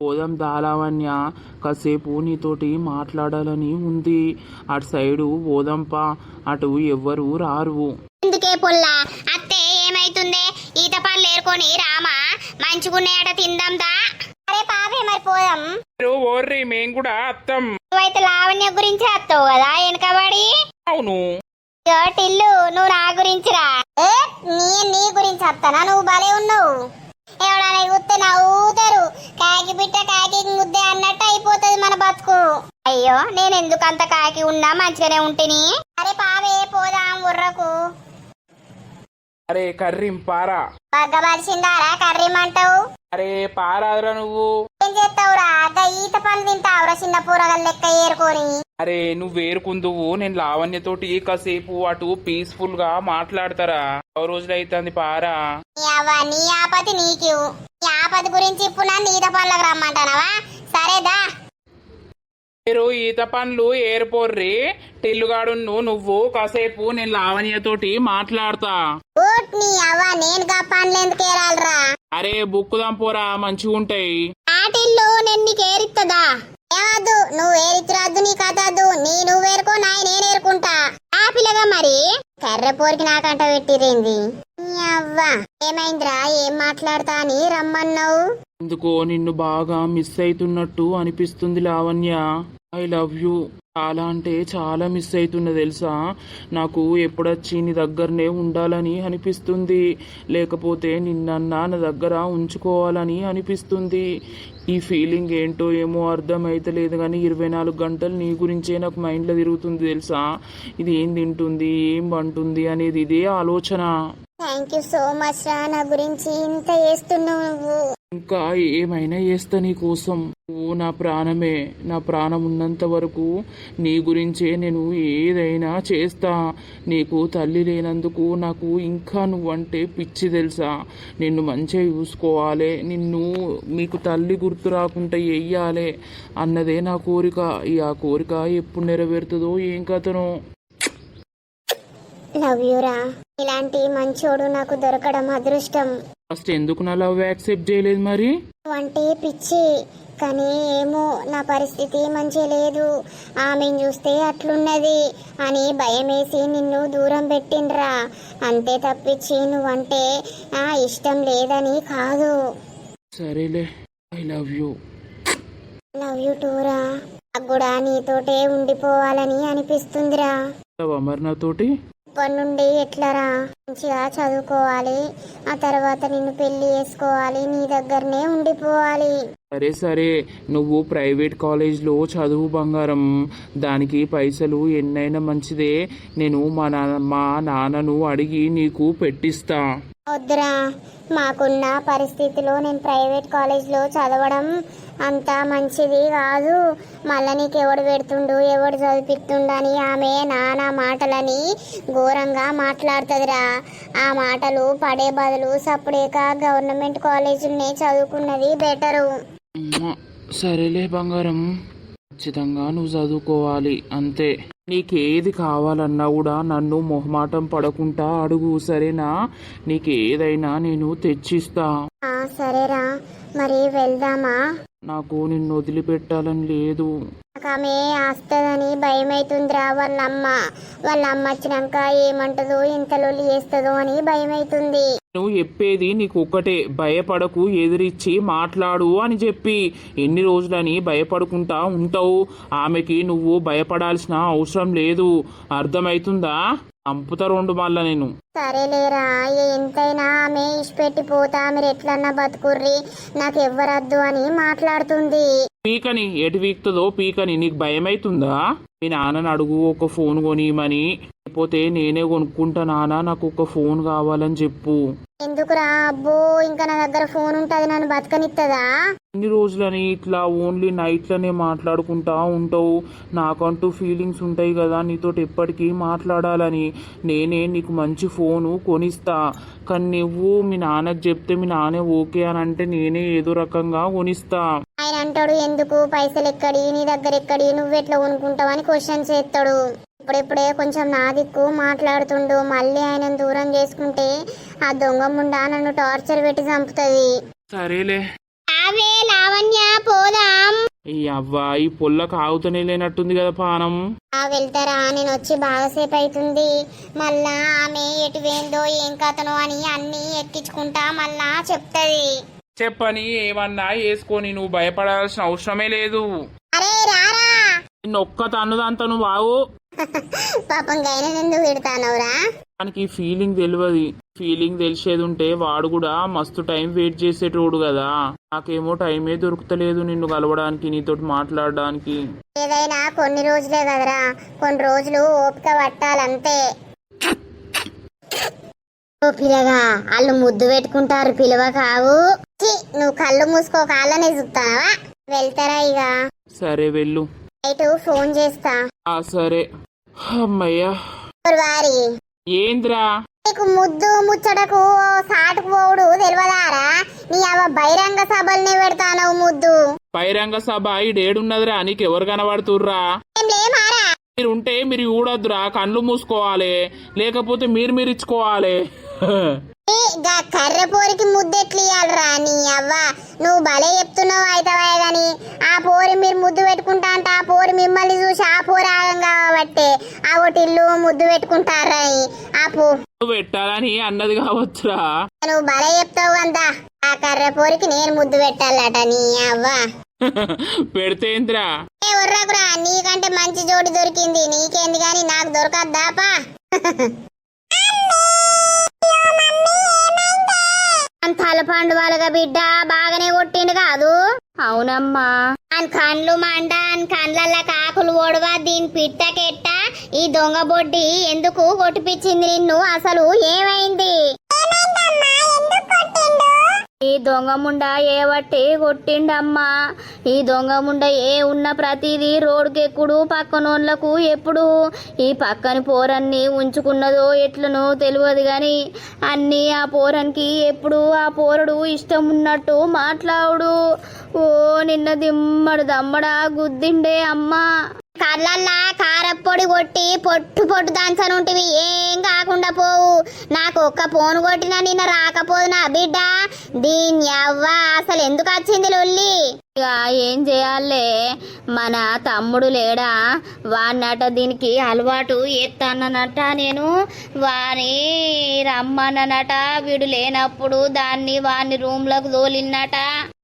పోదాం దాలావణ్య, కాసేపు నీతోటి మాట్లాడాలని ఉంది. అటు సైడు పోదాంపా, అటు ఎవ్వరు రారు. ఎందుకే పొల్లా అత్తే ఏమైతుందే? ఈత పళ్ళు ఏరుకొని రామా, మంచిగున్నాయట తిందాందా. అరే పాపే మరి పోదాం. ఓర్రి మేము కూడా అత్తం. నువ్వైతే లావణ్య గురించి వస్తావు కదా వెనకబడి. అవును టిల్లు నువ్వు నా గురించి రా. నీ గురించి వస్తానా? నువ్వు భలే ఉన్నావు. ఎవడన్నా గుర్తే నవ్వుతారు. కాకి బిట్ట కాకి ముద్దే అన్నట్టు అయిపోతుంది మన బతుకు. అయ్యో నేను ఎందుకు అంత కాకి ఉన్నా మంచిగానే ఉంటేని. అరే పావే పోదాం ఉర్రకు. అరే కర్రీం పారా. బగ్గబలిసిందారా కర్రీమంటావు? అరే పారాదురా నువ్వు. ఏం చేస్తావురా? ఈత పని తింటావురా చిన్న పూరగల్ లెక్క ఏరుకొని. అరే నువ్వు వేరుకుందువు, నేను లావణ్యతోటి కాసేపు అటు పీస్ఫుల్ గా మాట్లాడతారా. రోజులు అవుతుంది పారా. నీ ఆపతి నీకు. నీ ఆపతి గురించి ఇప్పుడు నన్ను ఈత పనులకు రమ్మంటానవా? సరేదా. మీరు ఈత పండ్లు ఏరిపోర్రి. టిల్లుగాడు నువ్వు కాసేపు నేను లావణ్యతోటి మాట్లాడతా. నీ అవ్వ నేను గా పండ్లు ఎందుకు ఏరాలరా? అరే బుక్కుదాం పోరా, మంచిగా ఉంటాయి. ఆటిల్లు నేను నీకు ఏరిస్తుందా? ఏమద్దు, నువ్వు ఏరిచ్చిరాద్దు, నీ కథ వద్దు, నువ్వు ఏరుకో, నేను ఏరుకుంటా. ఆ పిల్లగా మరి కర్ర పోరికి నాకంట పెట్టిరేంది? అవ్వా ఏమైందిరా, ఏం మాట్లాడతా అని రమ్మన్నావు? ఎందుకో నిన్ను బాగా మిస్ అవుతున్నట్టు అనిపిస్తుంది లావణ్య. I love you. చాలా అంటే చాలా మిస్ అవుతున్నా తెలుసా. నాకు ఎప్పుడొచ్చి నీ దగ్గరనే ఉండాలని అనిపిస్తుంది, లేకపోతే నిన్నన్నా నా దగ్గర ఉంచుకోవాలని అనిపిస్తుంది. ఈ ఫీలింగ్ ఏంటో ఏమో అర్థమైతలేదు కానీ 24 గంటలు నీ గురించే నాకు మైండ్లో తిరుగుతుంది తెలుసా. ఇది ఏం తింటుంది, ఏం వంటుంది అనేది ఇదే ఆలోచన. థ్యాంక్ యూ సో మచ్ రా, నా గురించి ఇంత చేస్తున్నావు నువ్వు. ఇంకా ఏమైనా చేస్తా నీ కోసం. నువ్వు నా ప్రాణమే. నా ప్రాణం ఉన్నంత వరకు నీ గురించే నేను ఏదైనా చేస్తా. నీకు తల్లి లేనందుకు నాకు ఇంకా నువ్వంటే పిచ్చి తెలుసా. నిన్ను మంచిగా చూసుకోవాలి, నీకు తల్లి గుర్తు రాకుండా వెయ్యాలి అన్నదే నా కోరిక. ఆ కోరిక ఎప్పుడు నెరవేరుతుందో ఏం కథనో. లవ్ యూరా, ఇలాంటి మంచోడు నాకు దొరకడం అదృష్టం. ఫస్ట్ ఎందుకు నా లవ్ యాక్సెప్ట్ చేయలేదు మరి? అంటే పిచ్చి, కానీ ఏమో నా పరిస్థితి మంచి లేదు, ఆమెను చూస్తే అట్లున్నది అని భయమేసి నిన్ను దూరం పెట్టిండ్రా. అంతే తప్పించి నువ్వంటే ఇష్టం లేదని కాదు. సరేలే, I love you. Love you టూరా. నాకు కూడా నీతోటే ఉండిపోవాలని అనిపిస్తుందిరా. మరి నాతోటి ఇప్పటి నుండి ఎట్లరా, మంచిగా చదువుకోవాలి, ఆ తర్వాత నిన్ను పెళ్లి చేసుకోవాలి, నీ దగ్గరనే ఉండిపోవాలి. సరే సరే, నువ్వు ప్రైవేట్ కాలేజ్లో చదువు బంగారం. దానికి పైసలు ఎన్నైనా మంచిదే. నేను మా నాన్నను అడిగి నీకు పెట్టిస్తా. వద్దురా, మాకున్న పరిస్థితిలో నేను ప్రైవేట్ కాలేజ్లో చదవడం అంత మంచిది కాదు. మళ్ళా నీకు ఎవడు పెడుతుండు, ఎవడు చదివిస్తుండని ఆమె నానా మాటలని ఘోరంగా మాట్లాడుతుందిరా. ఆ మాటలు పడే బదులు సప్పుడేక గవర్నమెంట్ కాలేజీలనే చదువుకున్నది బెటరు. సరేలే బంగారం, ఖచ్చితంగా నువ్వు చదువుకోవాలి అంతే. నీకేది కావాలన్నా కూడా నన్ను మొహమాటం పడకుండా అడుగు, సరేనా? నీకేదైనా నేను తెచ్చిస్తా. సరేరా, మరి వెళ్దామా? నాకు నిన్ను వదిలిపెట్టాలని లేదు. ఆమె వస్తుందని భయం అవుతుందిరా. వాళ్ళ అమ్మ వచ్చినాక ఏమంటదో, ఎంత లొల్లి చేస్తుందో అని భయం అవుతుంది. నువ్వు చెప్పేది నీకు ఒక్కటే, భయపడకు, ఎదిరిచ్చి మాట్లాడు అని చెప్పి. ఎన్ని రోజులని భయపడుకుంటా ఉంటావు? ఆమెకి నువ్వు భయపడాల్సిన అవసరం లేదు, అర్థమవుతుందా? చంపుతా రెండు మళ్ళా నేను. సరేలేరా, ఎంతైనా ఆమె ఇష్టపెట్టి పోతా, మీరు ఎట్లన్నా బతుకుర్రి, నాకు ఎవ్వరద్దు అని మాట్లాడుతుంది. పీకని ఎటు వీక్తుందో పీకని. నీకు భయం అవుతుందా? మీ నాన్నని అడుగు ఒక ఫోన్ కొనియమని, లేకపోతే నేనే కొనుక్కుంటా. నాన్న నాకు ఒక ఫోన్ కావాలని చెప్పు. ఎందుకురా? అబ్బో, ఇంకా నా దగ్గర ఫోన్ ఉంటుంది, నన్ను బతకనిస్తుందా? ఇన్ని రోజులని ఇట్లా ఓన్లీ నైట్లోనే మాట్లాడుకుంటా ఉంటావు. నాకంటూ ఫీలింగ్స్ ఉంటాయి కదా, నీతోటి ఎప్పటికీ మాట్లాడాలని. నేనే నీకు మంచి ఫోను కొనిస్తా, కానీ నువ్వు మీ నాన్నకు చెప్తే మీ నాన్న ఓకే అని అంటే నేనే ఏదో రకంగా కొనిస్తా. ఆయన అంటాడు, ఎందుకు పైసలు ఎక్కడి, నీ దగ్గర ఎక్కడి, నువ్వెట్లా కొనుక్కుంటావని క్వశ్చన్స్ చేస్తాడు. ఇప్పుడిప్పుడే కొంచెం నా దిక్కు మాట్లాడుతుండు. మళ్ళీ ఆయన దూరం చేసుకుంటే ఆ దొంగ ముండా నన్ను టార్చర్ పెట్టి చంపుతుంది. సరేలే అవే లావణ్య, పోదాం. ఈ అవ్వా, ఈ పొల్లకు ఆగుతూనే లేనట్టుంది కదా పానం. వెళ్తారా? నేను వచ్చి బాగాసేపు అవుతుంది. మళ్ళా ఆమె ఎటు వేందో ఏం కథనో అని అన్ని ఎక్కించుకుంటా మళ్ళా చెప్తది. చెప్పని ఏమన్నా వేసుకొని, నువ్వు భయపడాల్సిన అవసరమే లేదు. అరే రారా, నిన్నొక్క తన్నుదంతా నువ్వు బావు. పాపం గైన ఎందుకు పెడతానవురా? మనకి ఫీలింగ్ తెలియదు. ఫీలింగ్ తెలిసేది ఉంటే వాడు కూడా మస్తు టైం వెయిట్ చేసేటోడు కదా. నాకేమో టైమే దొరుకుతలేదు నిన్ను కలవడానికి, నీతోటి మాట్లాడడానికి. ఏదైనా కొన్ని రోజులే కదరా, కొన్ని రోజులు ఓపిక పట్టాలంతే. ఓ పిల్లగా, వాళ్ళు ముద్దు పెట్టుకుంటారు, పిలువ కావు. నువ్వు కళ్ళు మూసుకో, కాళ్ళనే చూస్తావా? వెళ్తారా ఇక? సరే వెళ్ళు. నైట్ ఫోన్ చేస్తా. సరే. అమ్మయ్యా. వారి ఏంద్రా? నీకు ముద్దు ముచ్చటకు సాటుకు పోవుడు తెలియదారా? నీ బహిరంగ సభలనే పెడతాను ముద్దు. బహిరంగ సభ ఈడేడున్నదిరా? నీకెవరు కనబడుతుర్రా? మీరుంటే మీరు చూడొద్దురా, కళ్ళు మూసుకోవాలి, లేకపోతే మీరు ఇచ్చుకోవాలి. కర్రె పోరికి ముద్దెట్లు ఇయ్యాలరా నీ అవ్వ నువ్వు భలే చెప్తున్నావు అయితవా గాని ఆ పోరి మీరు ముద్దు పెట్టుకుంటా అంటే ఆ పోరి మిమ్మల్ని చూసి ఆ పోరి ఆగం కాబట్టి ఆ ఒటిల్లు ముద్దు పెట్టుకుంటారా ఆ పెట్టాలని అన్నది కావచ్చురా. నువ్వు భలే చెప్తావు అంతా ఆ కర్రె పోరికి నేను ముద్దు పెట్టాలట నీ అవ్వ. పెడితే ఏంద్రా ఉర్రకురా నీకంటే మంచి జోడి దొరికింది నీకేంది గాని నాకు దొరకద్దాపా. తలపండు వాళ్ళగా బిడ్డ బాగానే కొట్టిండు కాదు. అవునమ్మా. అని కండ్లు మండ అని కండ్లల్ల కాకులు ఓడవా దీని పిట్టకెట్ట ఈ దొంగ బొడ్డి ఎందుకు కొట్టిపిచ్చింది నిన్ను అసలు ఏమైంది? ఈ దొంగ ముండ ఏ బట్టి కొట్టిండమ్మా. ఈ దొంగ ముండ ఏ ఉన్న ప్రతిదీ రోడ్డుకెక్కుడు పక్కనోళ్లకు ఎప్పుడు ఈ పక్కని పోరన్ని ఉంచుకున్నదో ఎట్లనో తెలియదు గాని అన్నీ ఆ పోరనికి ఎప్పుడు ఆ పోరడు ఇష్టం ఉన్నట్టు మాట్లాడు. ఓ నిన్న దిమ్మడు దమ్మడా గుద్దిండే అమ్మా. కళ్ళల్లా కారప్పొడి కొట్టి పొట్టు పొట్టు దంచనుంటివి ఏం కాకుండా పోవు. నాకు ఒక్క ఫోన్ కొట్టినా నిన్న రాకపోదు నా బిడ్డ. దీని అవ్వ అసలు ఎందుకు వచ్చింది లొల్లి? ఇక ఏం చేయాలే మన తమ్ముడు లేడా వాడినట దీనికి అలవాటు ఎత్తానట. నేను వాని రమ్మన్ననట వీడు లేనప్పుడు వాని రూమ్లకు తోలిన్నట.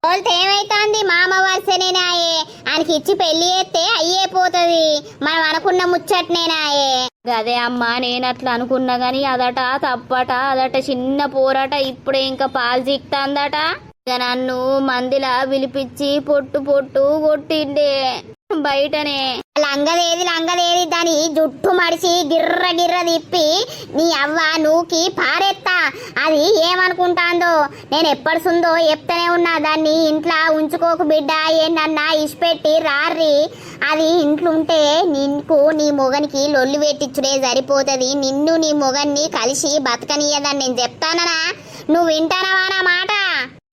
తోలితే ఏమైతుంది మామ వరుసనేనాయే ఆయనకి ఇచ్చి పెళ్లి చేస్తే అయ్యే పోతుంది మనం అనుకున్న ముచ్చట్నేనాయే. అదే అమ్మా నేను అట్లా అనుకున్నా గాని అదట తప్పట అదట చిన్న పోరాట ఇప్పుడే ఇంకా పాలు చిక్తాందట. ఇక నన్ను మందిలా పిలిపించి పొట్టు పొట్టు కొట్టిండే బయటనే. లంగదేది దాని జుట్టు మడిచి గిర్ర గిర్ర తిప్పి నీ అవ్వ నూకి పారెత్తా. అది ఏమనుకుంటాందో నేను ఎప్పటిసుందో చెప్తానే ఉన్నా దాన్ని ఇంట్లో ఉంచుకోకు బిడ్డ ఏంటన్నా ఇసిపెట్టి రార్రి. అది ఇంట్లుంటే నీకు నీ మొగనికి లొల్లి పెట్టించుడే సరిపోతుంది. నిన్ను నీ మొగన్ని కలిసి బతకనీయదని నేను చెప్తానా నువ్వు వింటానవా నా మాట?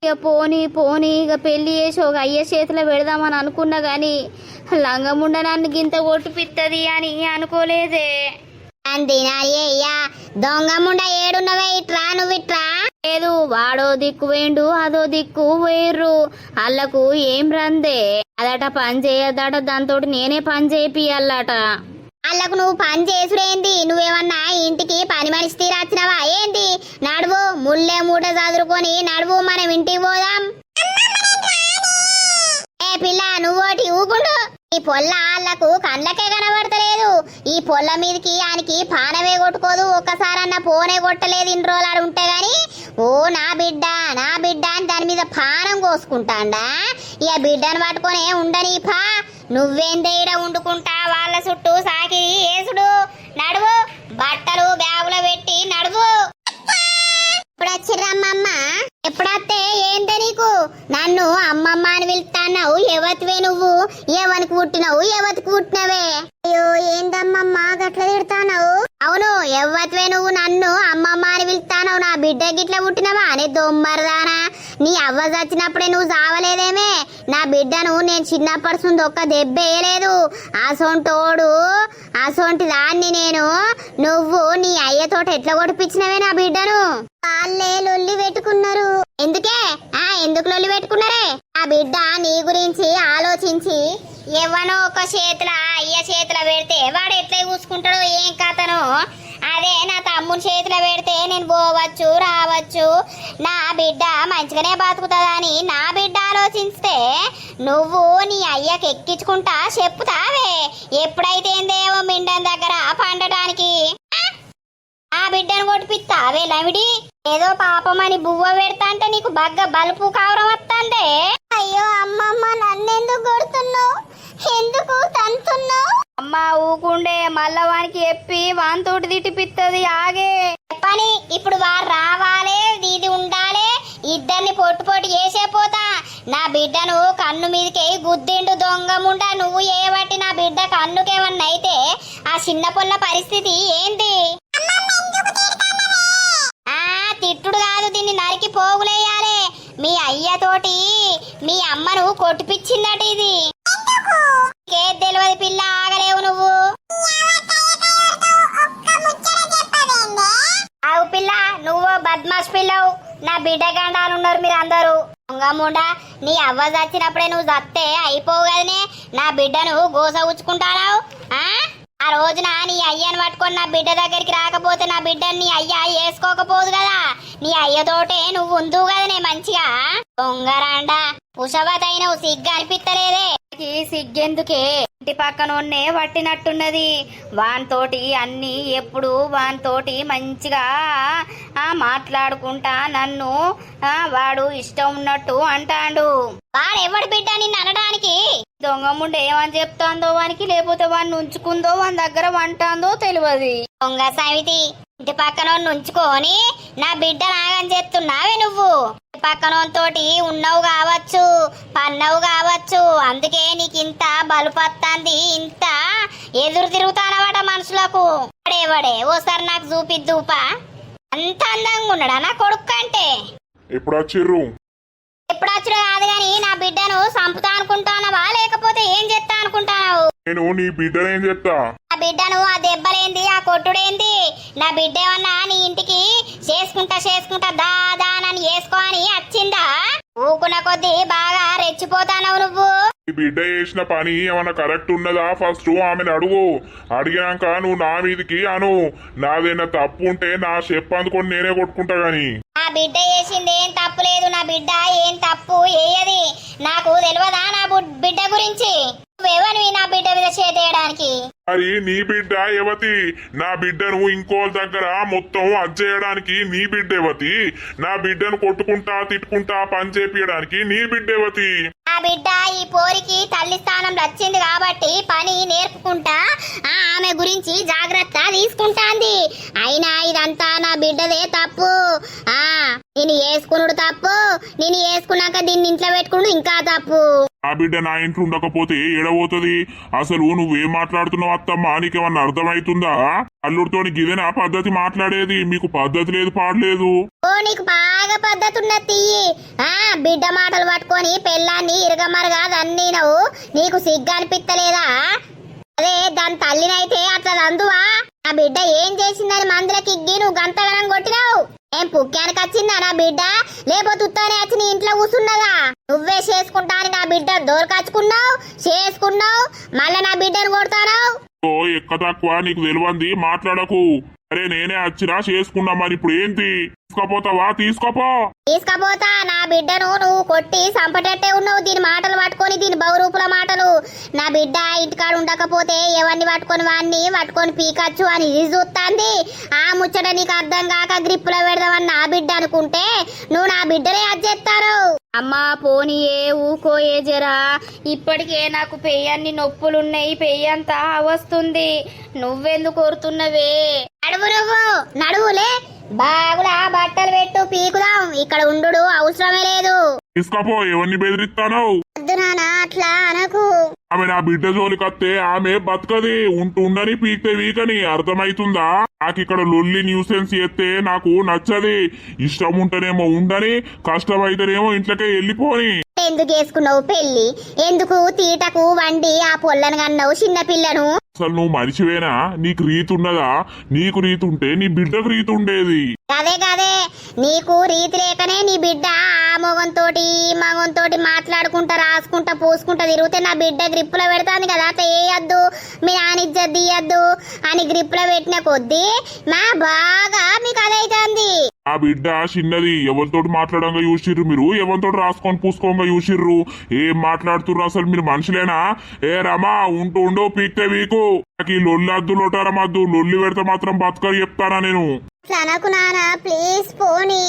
ఇక పోనీ ఇక పెళ్లి చేసి ఒక అయ్య చేతిలో పెడదామని అనుకున్నా గాని లంగముండ నన్ను గింత కొట్టిపిత్తది అని అనుకోలేదే. అయ్యా దొంగముండ ఏడున్నవే ఇట్రా నువ్వు ఇట్రా. లేదు వాడో దిక్కు వేండు అదో దిక్కు వేర్రు అల్లకు ఏం రందే. అదట పని చేయదట దాంతో నేనే పని చేపియాలట. వాళ్ళకు నువ్వు పని చేసుడేంది? నువ్వేమన్నా ఇంటికి పని మనిషి తీరాచ్చినవా ఏంది? నడువు ముల్లే మూట చదురుకొని నడువు మనం ఇంటికి పోదాం. ఏ పిల్ల నువ్వోటి ఊకుండు. ఈ పొల్ల వాళ్ళకు కండ్లకే కనబడతలేదు. ఈ పొల్ల మీదకి ఆయనకి పానవే కొట్టుకోదు. ఒక్కసారన్నా పోనే కొట్టలేదు ఇన్ని రోజులు ఉంటే గాని ఓ నా బిడ్డ అని దాని మీద పానం కోసుకుంటాండా. ఇక బిడ్డను పట్టుకొని ఉండని పా. నువ్వేందే ఈడ వండుకుంటా వాళ్ళ చుట్టూ సాకి ఏసుడు. నడువు బట్టలు బ్యాగులో పెట్టి నడువు. ఇప్పుడు వచ్చిర్రమ్మమ్మ ఎప్పుడత్తే ఏందే నీకు? నన్ను అమ్మమ్మ అని పిలుస్తాన్నావు. ఎవతివే నువ్వు? ఎవరికి పుట్టినవు? ఎవతికి పుట్టినవే? అయ్యో ఏందమ్మమ్మ గట్ల తిడతానవు? అవును ఎవతివే నువ్వు? నన్ను అమ్మమ్మ అని పిలుస్తానవు. నా బిడ్డ గిట్ల పుట్టినవా అనే దొమ్మరదానా? నీ అవ్వ చచ్చినప్పుడే నువ్వు చావలేదేమే? నా బిడ్డను నేను చిన్నప్పటి నుండి ఒక్క దెబ్బేయలేదు. అసొంటి దాన్ని నేను. నువ్వు నీ అయ్యతోటి ఎట్లా కొడిపించినవే నా బిడ్డను? వాళ్ళే లొల్లి పెట్టుకున్నారు. ఎందుకు లొల్లి పెట్టుకున్నారే? ఆ బిడ్డ నీ గురించి ఆలోచించి ఎవనో ఒక చేతుల అయ్య చేతుల పెడితే వాడు ఎట్లా చూసుకుంటాడో ఏం కథనో అదే నా తమ్ముని చేతిలో పెడితే నేను పోవచ్చు రావచ్చు నా బిడ్డ మంచిగానే బతుకుతుందని నా బిడ్డ ఆలోచిస్తే నువ్వు నీ అయ్యకి ఎక్కించుకుంటా చెప్పుతావే. ఎప్పుడైతే ఏందేమో మిండన్ దగ్గర పండటానికి ఆ బిడ్డను కొట్టిపిస్తావే లమిడి. ఏదో పాపమని బువ్వ పెడతా అంటే నీకు బగ్గ బలుపు కావరం వస్తుందే. అయ్యో అమ్మమ్మ నన్నెందుకు కొడుతున్నావు? ఎందుకు తంతున్నావు? అమ్మా ఊకుండే మళ్ళా వానికి చెప్పి వానితోటి తిట్టిపిత్తది. ఆగే పని ఇప్పుడు వారు రావాలే ఇది ఉండాలే. ఇద్దరిని పొట్టు చేసే పోతా. నా బిడ్డను కన్ను మీదకి గుద్దిండు దొంగముండ. నువ్వు ఏవట్టి నా బిడ్డ కన్నుకేమన్నా అయితే ఆ చిన్న పొల్ల పరిస్థితి ఏంటి? తిట్టుడు కాదు దీన్ని నరికి పోగులేయాలే. మీ అయ్యతోటి మీ అమ్మను కొట్టిపిచ్చిందట ఇది. ఏది తెలియదు పిల్ల ఆగలేవు నువ్వు. ఆవు పిల్ల నువ్వు బద్మాష్ పిల్లవు నా బిడ్డ గండాలున్నారు మీరు అందరూ దొంగముండా నీ అవ్వ చచ్చినప్పుడే నువ్వు చస్తే అయిపోవు కదనే నా బిడ్డను గోస ఉచ్చుకుంటానావు ఆ రోజున నీ అయ్యను పట్టుకొని నా బిడ్డ దగ్గరికి రాకపోతే నా బిడ్డని నీ అయ్య వేసుకోకపోదు కదా నీ అయ్యతోటే నువ్వు ఉందువు కదనే మంచిగా దొంగరాండా పుషవతైనవు సిగ్గు అనిపిస్తలేదే సిగ్గెందుకే ఇంటి పక్కనోన్నే పట్టినట్టున్నది వానితోటి అన్ని ఎప్పుడు వానితోటి మంచిగా మాట్లాడుకుంటా నన్ను వాడు ఇష్టం ఉన్నట్టు అంటాడు వాడెవడు బిడ్డ నిన్ను అనడానికి దొంగముండ ఏమని చెప్తాందో వానికి లేకపోతే వాడిని ఉంచుకుందో వాని దగ్గర వంటాందో తెలియదు దొంగ సావితి ఇంటి పక్కనోన్ని ఉంచుకొని నా బిడ్డ నాగని చెప్తున్నావే నువ్వు పక్కనోతోటి ఉన్నావు కావచ్చు పన్నవు కావచ్చు అందుకే నీకు ఇంత బలుపత్తాంది ఇంత ఎదురు తిరుగుతానవాట మనుషులకు వాడేవాడే ఓసారి నాకు చూపిద్దుపా అంత అందంగా ఉన్నాడా నా కొడుకు అంటే ఎప్పుడు వచ్చిర్రు ఎప్పుడు వచ్చుడు కాదు గాని నా బిడ్డను చంపుతా అనుకుంటానవా లేకపోతే ఏం చేస్తా అనుకుంటావు నేను నీ బిడ్డనేం చెప్తా నా బిడ్డను ఆ దెబ్బలేంది ఆ కొట్టుడేంది నా బిడ్డ ఏమన్నా నీ ఇంటికి చేసుకుంటా దాదానని వేసుకో అని వచ్చిందా ఊకున్న కొద్దీ బాగా రెచ్చిపోతానవు నువ్వు నీ బిడ్డ చేసిన పని ఏమన్నా కరెక్ట్ ఉన్నదా ఫస్ట్ ఆమెను అడుగు అడిగినాక నువ్వు నా మీదికి అను నాదేనా తప్పు ఉంటే నా చెప్పు అందుకొని నేనే కొట్టుకుంటా గాని నా బిడ్డ చేసింది ఏం తప్పు లేదు నా బిడ్డ ఏం తప్పు ఏయది నాకు తెలియదా నా బిడ్డ గురించి నువ్వెవనివి నా బిడ్డ మీద చేతేయడానికి మరి నీ బిడ్డ ఎవతి నా బిడ్డను ఇంకో దగ్గర మొత్తం అజ్జేయడానికి నీ బిడ్డ ఎవతి నా బిడ్డను కొట్టుకుంటా తిట్టుకుంటా పని చేపియడానికి నీ బిడ్డ ఎవతి నా బిడ్డ ఈ పోరికి తల్లి స్థానం వచ్చింది కాబట్టి పని నేర్పుకుంటా ఆమె గురించి జాగ్రత్త తీసుకుంటాంది అయినా ఇదంతా నా బిడ్డదే తప్పు నేను వేసుకున్నాడు తప్పు నేను వేసుకున్నాక దీన్ని ఇంట్లో పెట్టుకున్నాడు ఇంకా తప్పు నా బిడ్డ నా ఇంట్లో ఉండకపోతే ఏడబోతుంది అసలు నువ్వేం మాట్లాడుతున్నావు అత్తమ్మా నీకేమన్నా అర్థమవుతుందా అల్లుడితోని గిదేనా పద్ధతి మాట్లాడేది మీకు పద్ధతి లేదు పాడలేదు ఓ నీకు బాగా పద్ధతి ఉన్నది బిడ్డ మాటలు పట్టుకొని పెళ్ళాన్ని ఇరగమరగా దన్నీనవు నీకు సిగ్గు అనిపిస్తలేదా అదే దాని తల్లినైతే అట్లా అందువా నా బిడ్డ ఏం చేసిందని మందులకి నువ్వు గంతగనం కొట్టినావు ఏం పుక్కానికి వచ్చిందా నా బిడ్డ లేకపోతే ఉత్తనే వచ్చి నీ ఇంట్లో కూర్చున్నదా నువ్వే చేసుకుంటా అని నా బిడ్డ దోరకచ్చుకున్నావు చేసుకున్నావు మళ్ళా నా బిడ్డను కొడతావు ఓ ఎక్క తక్కువ నీకు తెలియంది మాట్లాడకు అరే నేనే వచ్చినా చేసుకున్నా మరి ఇప్పుడు ఏంటి తీసుకపోతావా తీసుకపోతా నా బిడ్డను నువ్వు కొట్టి సంపటట్టే ఉన్నావు దీని మాటలు పట్టుకొని దీని బహురూపుల మాటలు నా బిడ్డ ఇంటికాడ ఉండకపోతే ఎవరిని పట్టుకొని పీకచ్చు అని ఇది చూస్తాంది ఆ ముచ్చట నీకు అర్థం కాక గ్రిప్పులో పెడదామని నా బిడ్డ అనుకుంటే నువ్వు నా బిడ్డనే అజ్జేస్తాను అమ్మా పోనీయే ఊకోయే జరా ఇప్పటికే నాకు పెయ్యన్ని నొప్పులున్నాయి పెయ్యంతా వస్తుంది నువ్వెందుకు కోరుతున్నవే నువ్వు నడువులే బాగులా బట్టలు పెట్టు పీకుదాం ఇక్కడ ఉండు అవసరమే లేదు తీసుకపో ఎవరిని బెదిరిస్తాను వద్దు నాన్న అట్లా అనకు ఆమె నా బిడ్డ జోలికత్తే ఆమె బతకది ఉండని పీకితే వీకని అర్థమైతుందా నాకు ఇక్కడ లొల్లి న్యూసెన్స్ ఎత్తే నాకు నచ్చది ఇష్టం ఉంటేనేమో ఉండని కష్టమైతేనేమో ఇంట్లోకే వెళ్ళిపోని ఎందుకు వేసుకున్నావు పెళ్లి ఎందుకు తీటకు వండి ఆ పొల్లను కన్నావు చిన్న పిల్లను అసలు నువ్వు మనిషివేనా నీకు రీతి ఉన్నదా నీకు రీతి ఉంటే నీ బిడ్డకు రీతి ఉండేది గదే నీకు రీతి లేకనే నీ బిడ్డ ఆ మగంతోటి మాట్లాడుకుంటా రాసుకుంటా పూసుకుంటా తిరిగితే నా బిడ్డ గ్రిప్పులో పెడతాంది కదా వేయద్దు మీ నానిజ్జత్ తీయద్దు అని గ్రిప్పులో పెట్టిన కొద్దీ మా బాగా మీకు అదైతుంది ఆ బిడ్డ చిన్నది ఎవరితోటి మాట్లాడంగా చూసిర్రు మీరు ఎవరితోటి రాసుకొని పూసుకోంగా చూసిర్రు ఏం మాట్లాడుతుర్రు అసలు మీరు మనుషులేనా ఏ రమా ఉండో పీక్తే వీకు నాకు ఈ లొల్లి లొటారమద్దు లొల్లి పెడితే మాత్రం బతకని చెప్తానా నేను అనకు నాన్న ప్లీజ్ పోనీ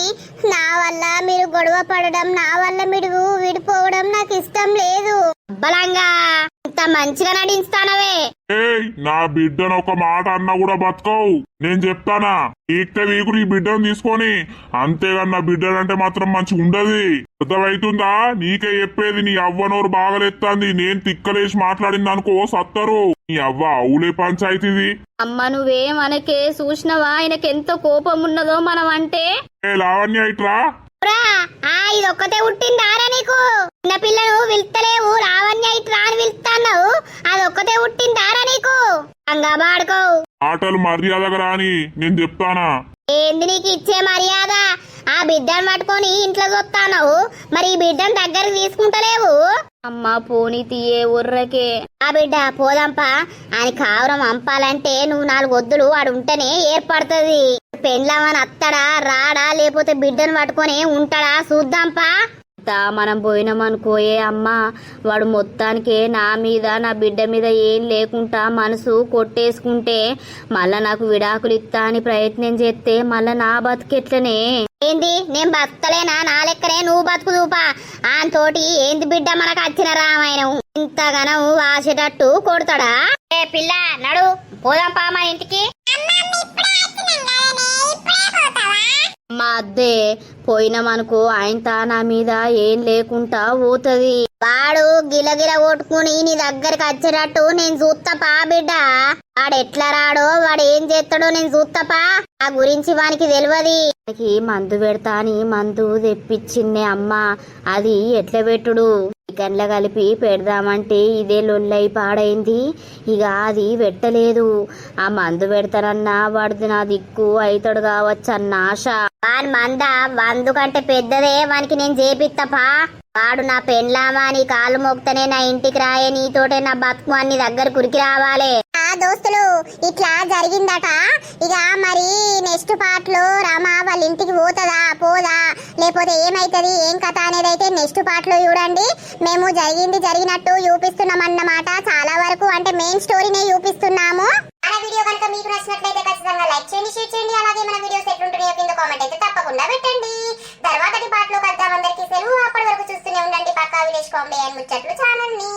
నా వల్ల మీరు గొడవ పడడం నా వల్ల మీరు విడిపోవడం నాకు ఇష్టం లేదు బలంగా ఇంత మంచిగా నటిస్తానవే నా బిడ్డను ఒక మాట అన్నా కూడా బతకవు నేను చెప్తానా ఈక్తే వీకు నీ బిడ్డను తీసుకొని అంతేగాని నా బిడ్డనంటే మాత్రం మంచి ఉండదు అర్థమవుతుందా నీకే చెప్పేది నీ అవ్వనోరు బాగలెత్తాంది నేను తిక్కలేసి మాట్లాడింది అనుకో సత్తరు నీ అవ్వ అవులే పంచాయతీది అమ్మ నువ్వేమనకే చూసినవా ఆయనకెంత కోపం ఉన్నదో మనం అంటే లావణ్య ఇట్రా ఇది ఒక్కతే ఉట్టిందారా నీకు చిన్న పిల్లను పిలుస్తలేవు లావణ్య ఇట్రా అని పిలుస్తున్నావు అది ఒక్కతే ఉట్టిందారా నీకు అంగా బాడుకో ఆటలు మర్యాదగా రాని నేను చెప్తానా ఏంది నీకు ఇచ్చే మర్యాద? ఆ బిడ్డను పట్టుకొని ఇంట్లో చూస్తాను, మరి ఈ బిడ్డను దగ్గరికి తీసుకుంటలేవు. అమ్మ పోనీ తీయే ఉర్రకే. ఆ బిడ్డ పోదంపా, ఆయన కావరం అంపాలంటే నువ్వు 4 వద్దులు వాడు ఉంటేనే ఏర్పడుతుంది. పెండ్లామని అత్తడా రాడా, లేకపోతే బిడ్డను పట్టుకొని ఉంటాడా చూద్దాంపా. మనం పోయినామనుకోయే అమ్మ, వాడు మొత్తానికే నా మీద నా బిడ్డ మీద ఏం లేకుండా మనసు కొట్టేసుకుంటే మళ్ళా నాకు విడాకులు ఇస్తా అని ప్రయత్నం చేస్తే మళ్ళా నా బతుకెట్లనే? ఏంది నేను బతకలేనా? నా లెక్కనే నువ్వు బతుకు చూపా. తోటి ఏంది బిడ్డ మనకు వచ్చిన రామాయణం ఇంతగానం వాసేటట్టు కొడతాడా? ఏ పిల్ల నడు పోదాంపా మన ఇంటికి. మా అద్దే పోయినామనుకో ఆయన నా మీద ఏం లేకుండా పోతుంది. వాడు గిలగిల కొట్టుకుని నీ దగ్గరికి వచ్చేటట్టు నేను చూస్తపా బిడ్డ. వాడు ఎట్లా రాడో వాడు ఏం చేస్తాడో నేను చూస్తపా. ఆ గురించి వానికి తెలియదు. మందు పెడతా అని మందు తెప్పించిందే అమ్మ, అది ఎట్లా పెట్టుడు? చికెన్లో కలిపి పెడదామంటే ఇదే లొల్లై పాడైంది. ఇక అది పెట్టలేదు. ఆ మందు పెడతానన్నా వాడిది నా దిక్కు అవుతాడు కావచ్చు అన్న ఆశ. వాని మంద 100 కంటే పెద్దదే, వానికి నేను చేపిత్తపా. వాడు నా పెండ్లామా నీ కాళ్ళు మోక్తనే నా ఇంటికి రాయే, నీతోటే నా బతుకు అన్ని దగ్గర కురికి రావాలి. దోస్తులు ఇట్లా జరిగిందట. ఇక మరి నెక్స్ట్ పార్ట్ లో రమ వాళ్ళ ఇంటికి పోతుందా పోదా, లేకపోతే ఏమైతుంది ఏం కథ అనేది అయితే నెక్స్ట్ పార్ట్ లో చూడండి. మేము జరిగినట్టు చూపిస్తున్నాం అన్నమాట. చాలా వరకు అంటే మెయిన్ స్టోరీనే చూపిస్తున్నాము. మన వీడియో కనుక మీకు నచ్చినట్లయితే ఖచ్చితంగా లైక్ చేయండి, షేర్ చేయండి. అలాగే మన వీడియోస్ ఎట్లుంటున్నాయో కింద కామెంట్ అయితే తప్పకుండా పెట్టండి. తర్వాతటి పార్ట్ లో కలుద్దాం. అందరికీ సెలవు. అప్పటి వరకు చూస్తూనే ఉండండి పక్కా విలేజ్ కామెడీ అండ్ ముచ్చట్లు ఛానల్ ని.